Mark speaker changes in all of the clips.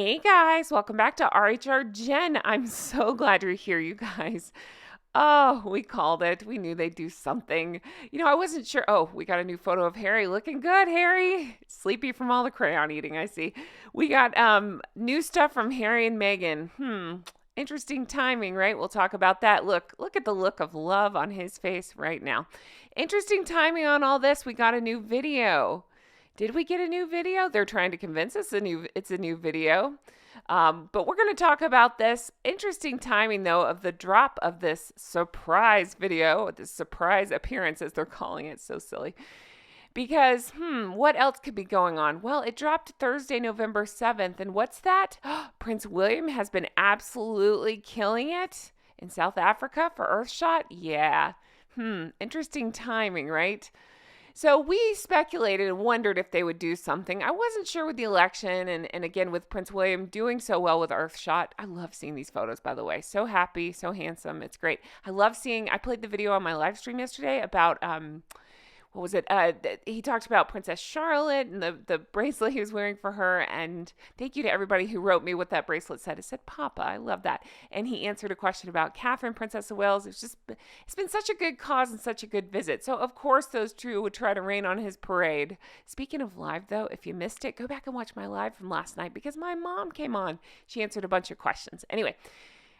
Speaker 1: Hey guys, welcome back to RHR Jen. I'm so glad you're here, you guys. Oh, we called it. We knew they'd do something. I wasn't sure. Oh, we got a new photo of Harry. Looking good, Harry. Sleepy from all the crayon eating, I see. We got new stuff from Harry and Meghan. Interesting timing, right? We'll talk about that. Look at the look of love on his face right now. Interesting timing on all this. We got a new video. Did we get a new video? They're trying to convince us it's a new video. But we're going to talk about this. Interesting timing, though, of the drop of this surprise video, this surprise appearance, as they're calling it. So silly. Because, what else could be going on? Well, it dropped Thursday, November 7th. And what's that? Prince William has been absolutely killing it in South Africa for Earthshot? Yeah. Interesting timing, right? So we speculated and wondered if they would do something. I wasn't sure with the election and again with Prince William doing so well with Earthshot. I love seeing these photos, by the way. So happy, so handsome. It's great. I played the video on my live stream yesterday about what was it? He talked about Princess Charlotte and the bracelet he was wearing for her. And thank you to everybody who wrote me what that bracelet said. It said, Papa. I love that. And he answered a question about Catherine, Princess of Wales. It's been such a good cause and such a good visit. So, of course, those two would try to rain on his parade. Speaking of live, though, if you missed it, go back and watch my live from last night because my mom came on. She answered a bunch of questions. Anyway.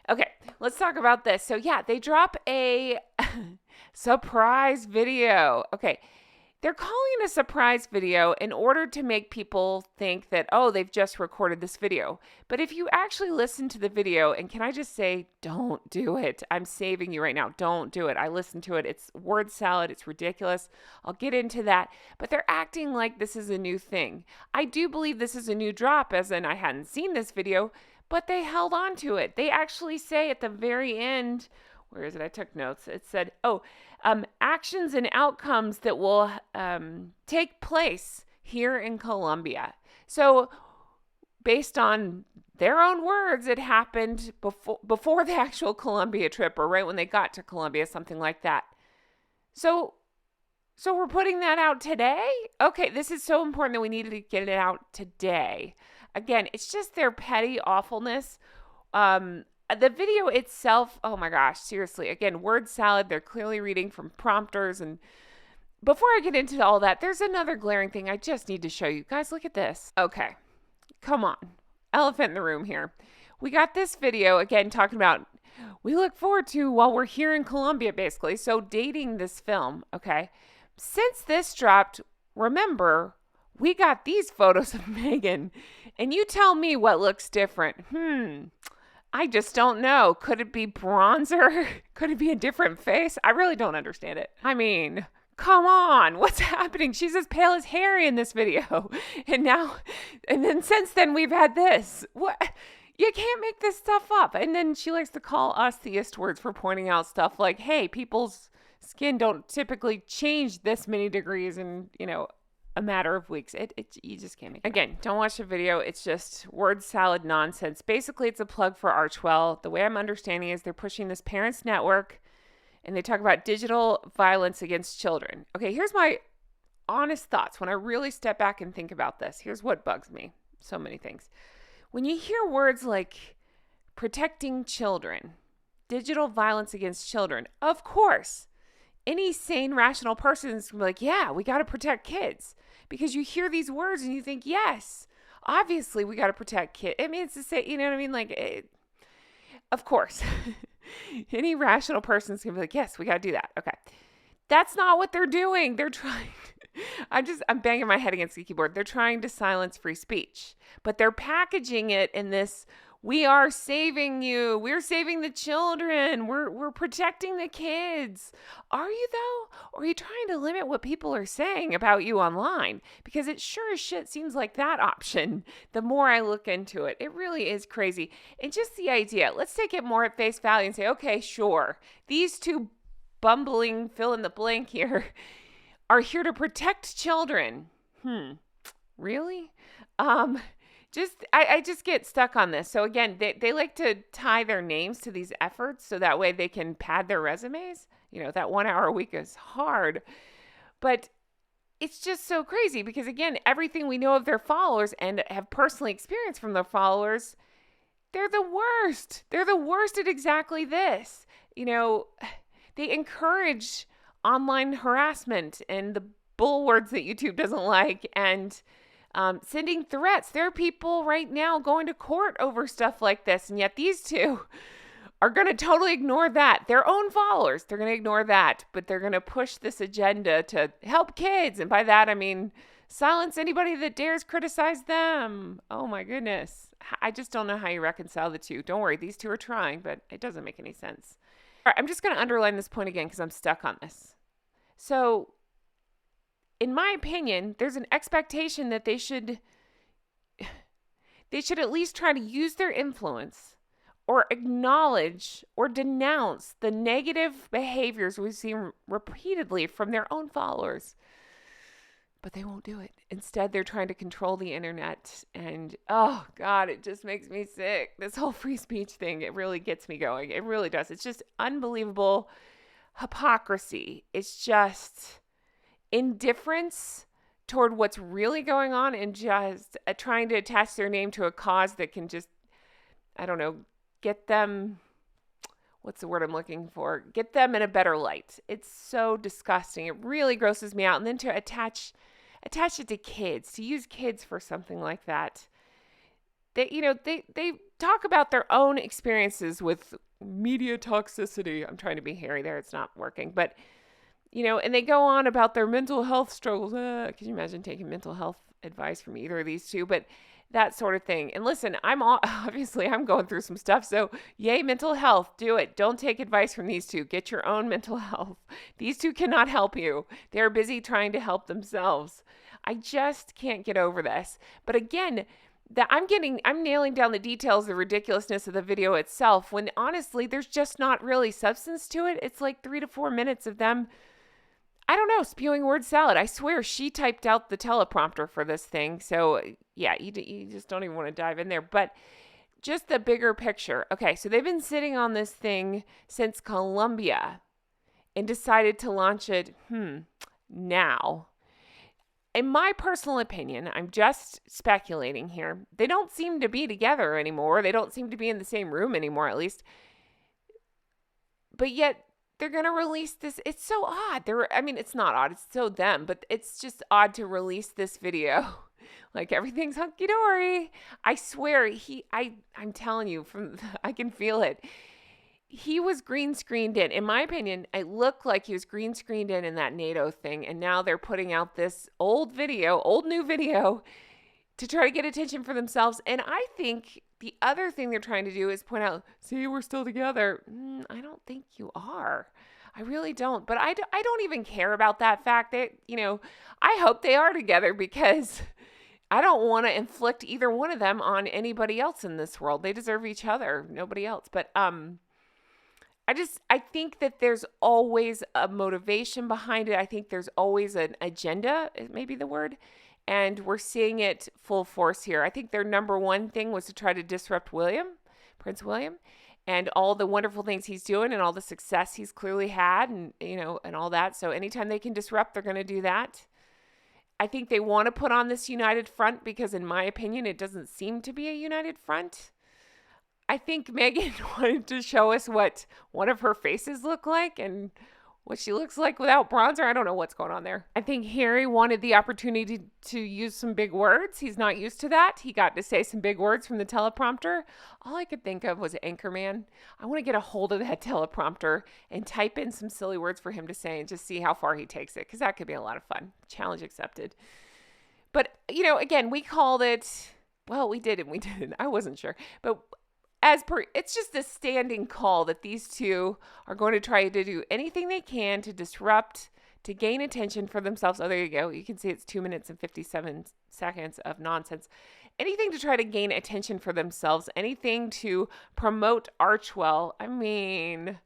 Speaker 1: Okay, let's talk about this. So yeah, they drop a surprise video. Okay, they're calling it a surprise video in order to make people think that, oh, they've just recorded this video. But if you actually listen to the video, and can I just say, don't do it. I'm saving you right now. Don't do it. I listened to it. It's word salad. It's ridiculous. I'll get into that. But they're acting like this is a new thing. I do believe this is a new drop, as in I hadn't seen this video, but they held on to it. They actually say at the very end, where is it? I took notes. It said, actions and outcomes that will take place here in Colombia. So based on their own words, it happened before the actual Colombia trip or right when they got to Colombia, something like that. So we're putting that out today? Okay, this is so important that we needed to get it out today. Again, it's just their petty awfulness. The video itself, oh my gosh, seriously. Again, word salad. They're clearly reading from prompters. And before I get into all that, there's another glaring thing I just need to show you. Guys, look at this. Okay, come on. Elephant in the room here. We got this video, again, talking about we look forward to while we're here in Colombia, basically. So dating this film, okay? Since this dropped, remember, we got these photos of Meghan, and you tell me what looks different. I just don't know. Could it be bronzer? Could it be a different face? I really don't understand it. I mean, come on. What's happening? She's as pale as Harry in this video. And then since then we've had this. What? You can't make this stuff up. And then she likes to call us the Eastwards for pointing out stuff like, hey, people's skin don't typically change this many degrees in, a matter of weeks. You just can't make it. Again, don't watch the video. It's just word salad nonsense. Basically, it's a plug for Archwell. The way I'm understanding is they're pushing this parents network and they talk about digital violence against children. Okay, here's my honest thoughts. When I really step back and think about this, here's what bugs me. So many things. When you hear words like protecting children, digital violence against children, of course, any sane, rational person is going to be like, yeah, we got to protect kids. Because you hear these words and you think, yes, obviously we got to protect kids. I mean, it's the same, you know what I mean? Of course. Any rational person is going to be like, yes, we got to do that. Okay. That's not what they're doing. They're trying. I'm banging my head against the keyboard. They're trying to silence free speech. But they're packaging it in this, we are saving you. We're saving the children. We're protecting the kids. Are you though? Or are you trying to limit what people are saying about you online? Because it sure as shit seems like that option. The more I look into it, it really is crazy. And just the idea, let's take it more at face value and say, okay, sure. These two bumbling fill in the blank here are here to protect children. Really? I just get stuck on this. So again, they like to tie their names to these efforts so that way they can pad their resumes. That 1 hour a week is hard. But it's just so crazy because, again, everything we know of their followers and have personally experienced from their followers, they're the worst. They're the worst at exactly this. They encourage online harassment and the bull words that YouTube doesn't like, and sending threats. There are people right now going to court over stuff like this, and yet these two are going to totally ignore that. Their own followers, they're going to ignore that, but they're going to push this agenda to help kids. And by that, I mean silence anybody that dares criticize them. Oh my goodness. I just don't know how you reconcile the two. Don't worry, these two are trying, but it doesn't make any sense. All right, I'm just going to underline this point again because I'm stuck on this. So, in my opinion, there's an expectation that they should at least try to use their influence or acknowledge or denounce the negative behaviors we've seen repeatedly from their own followers. But they won't do it. Instead, they're trying to control the internet. And, oh, God, it just makes me sick. This whole free speech thing, it really gets me going. It really does. It's just unbelievable hypocrisy. It's just indifference toward what's really going on and just trying to attach their name to a cause that can just, I don't know, get them, what's the word I'm looking for? Get them in a better light. It's so disgusting. It really grosses me out. And then to attach it to kids, to use kids for something like that. They talk about their own experiences with media toxicity. I'm trying to be hairy there. It's not working. But, and they go on about their mental health struggles. Can you imagine taking mental health advice from either of these two? But that sort of thing. And listen, I'm going through some stuff. So yay, mental health, do it. Don't take advice from these two. Get your own mental health. These two cannot help you. They're busy trying to help themselves. I just can't get over this. But again, I'm nailing down the details, the ridiculousness of the video itself, when honestly, there's just not really substance to it. It's like 3 to 4 minutes of them, I don't know, spewing word salad. I swear she typed out the teleprompter for this thing. So yeah, you just don't even want to dive in there. But just the bigger picture. Okay, so they've been sitting on this thing since Columbia and decided to launch it now. In my personal opinion, I'm just speculating here, they don't seem to be together anymore. They don't seem to be in the same room anymore, at least. But yet, they're going to release this. It's so odd. It's not odd. It's so them, but it's just odd to release this video. Like everything's hunky-dory. I swear, I'm telling you, I can feel it. He was green screened in. In my opinion, it looked like he was green screened in that NATO thing. And now they're putting out this old new video to try to get attention for themselves. And I think the other thing they're trying to do is point out, see, we're still together. I don't think you are. I really don't. But I don't even care about that fact that, I hope they are together because I don't want to inflict either one of them on anybody else in this world. They deserve each other, nobody else. But, I think that there's always a motivation behind it. I think there's always an agenda, maybe the word. And we're seeing it full force here. I think their number one thing was to try to disrupt Prince William, and all the wonderful things he's doing and all the success he's clearly had and, and all that. So anytime they can disrupt, they're going to do that. I think they want to put on this united front because, in my opinion, it doesn't seem to be a united front. I think Meghan wanted to show us what one of her faces look like and what she looks like without bronzer. I don't know what's going on there. I think Harry wanted the opportunity to use some big words. He's not used to that. He got to say some big words from the teleprompter. All I could think of was Anchorman. I want to get a hold of that teleprompter and type in some silly words for him to say and just see how far he takes it, because that could be a lot of fun. Challenge accepted. But, again, we called it, well, we did and we didn't. I wasn't sure. But it's just a standing call that these two are going to try to do anything they can to disrupt, to gain attention for themselves. Oh, there you go. You can see it's 2 minutes and 57 seconds of nonsense. Anything to try to gain attention for themselves, anything to promote Archewell. I mean,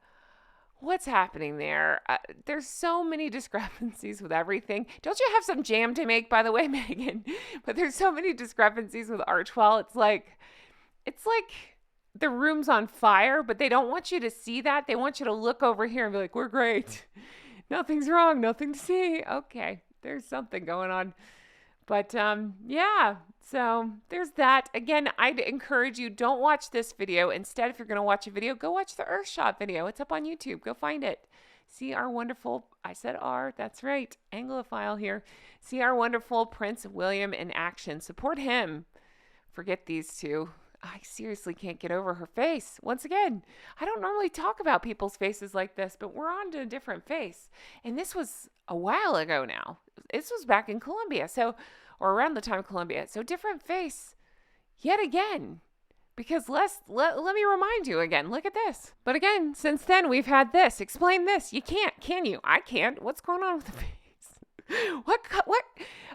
Speaker 1: what's happening there? There's so many discrepancies with everything. Don't you have some jam to make, by the way, Meghan? But there's so many discrepancies with Archewell. It's like the room's on fire, but they don't want you to see that. They want you to look over here and be like, we're great. Nothing's wrong. Nothing to see. Okay. There's something going on. But yeah, so there's that. Again, I'd encourage you, don't watch this video. Instead, if you're going to watch a video, go watch the Earthshot video. It's up on YouTube. Go find it. See our wonderful, I said R, that's right, Anglophile here. See our wonderful Prince William in action. Support him. Forget these two. I seriously can't get over her face. Once again, I don't normally talk about people's faces like this, but we're on to a different face. And this was a while ago now. This was back in Colombia, or around the time of Colombia. So different face yet again. Because let me remind you again, look at this. But again, since then, we've had this. Explain this. You can't, can you? I can't. What's going on with the face? What?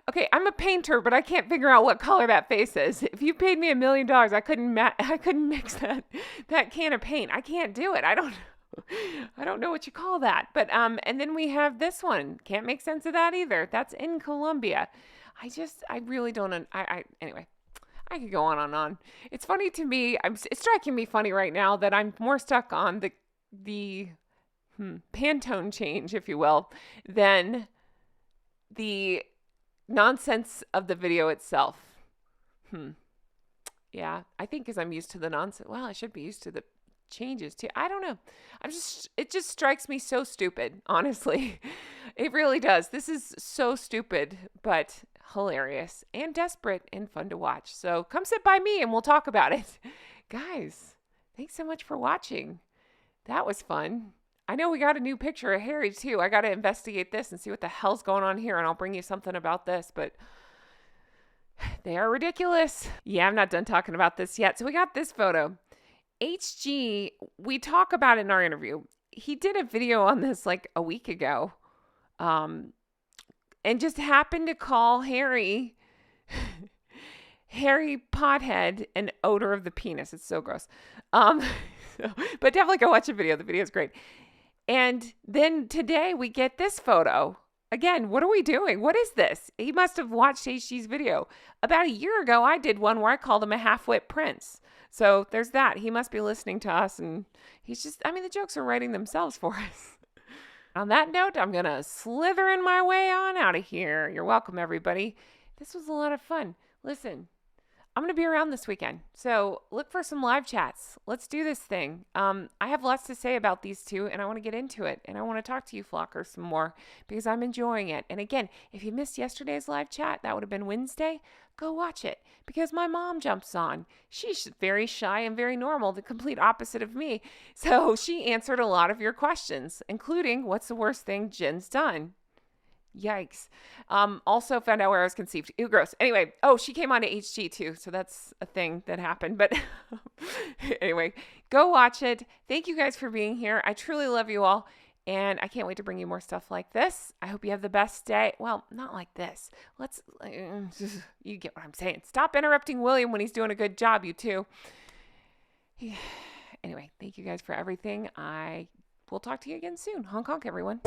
Speaker 1: Okay, I'm a painter, but I can't figure out what color that face is. If you paid me $1 million, I couldn't mix that can of paint. I can't do it. I don't know what you call that. But and then we have this one. Can't make sense of that either. That's in Colombia. I really don't. Anyway. I could go on and on. It's funny to me. It's striking me funny right now that I'm more stuck on the Pantone change, if you will, than the nonsense of the video itself. Yeah, I think because I'm used to the nonsense. Well, I should be used to the changes too. I don't know. It just strikes me so stupid, honestly. It really does. This is so stupid, but hilarious and desperate and fun to watch. So come sit by me and we'll talk about it. Guys, thanks so much for watching. That was fun. I know we got a new picture of Harry too. I got to investigate this and see what the hell's going on here, and I'll bring you something about this, but they are ridiculous. Yeah, I'm not done talking about this yet. So we got this photo. HG, we talk about it in our interview. He did a video on this like a week ago. And just happened to call Harry Pothead an odor of the penis. It's so gross. But definitely go watch the video. The video is great. And then today we get this photo. Again, what are we doing? What is this? He must have watched HG's video. About a year ago, I did one where I called him a half-wit prince. So there's that. He must be listening to us, and he's just, the jokes are writing themselves for us. On that note, I'm going to slither in my way on out of here. You're welcome, everybody. This was a lot of fun. Listen, I'm going to be around this weekend, so look for some live chats. Let's do this thing. I have lots to say about these two, and I want to get into it, and I want to talk to you flockers some more because I'm enjoying it. And again, if you missed yesterday's live chat, that would have been Wednesday, go watch it because my mom jumps on. She's very shy and very normal, the complete opposite of me. So she answered a lot of your questions, including what's the worst thing Jen's done? Yikes. Also found out where I was conceived. Ew, gross. Anyway, she came on to HG too, so that's a thing that happened. But anyway, go watch it. Thank you guys for being here. I truly love you all, and I can't wait to bring you more stuff like this. I hope you have the best day. Well, not like this. You get what I'm saying. Stop interrupting William when he's doing a good job, you two. Anyway, thank you guys for everything. I will talk to you again soon. Honk, honk, everyone.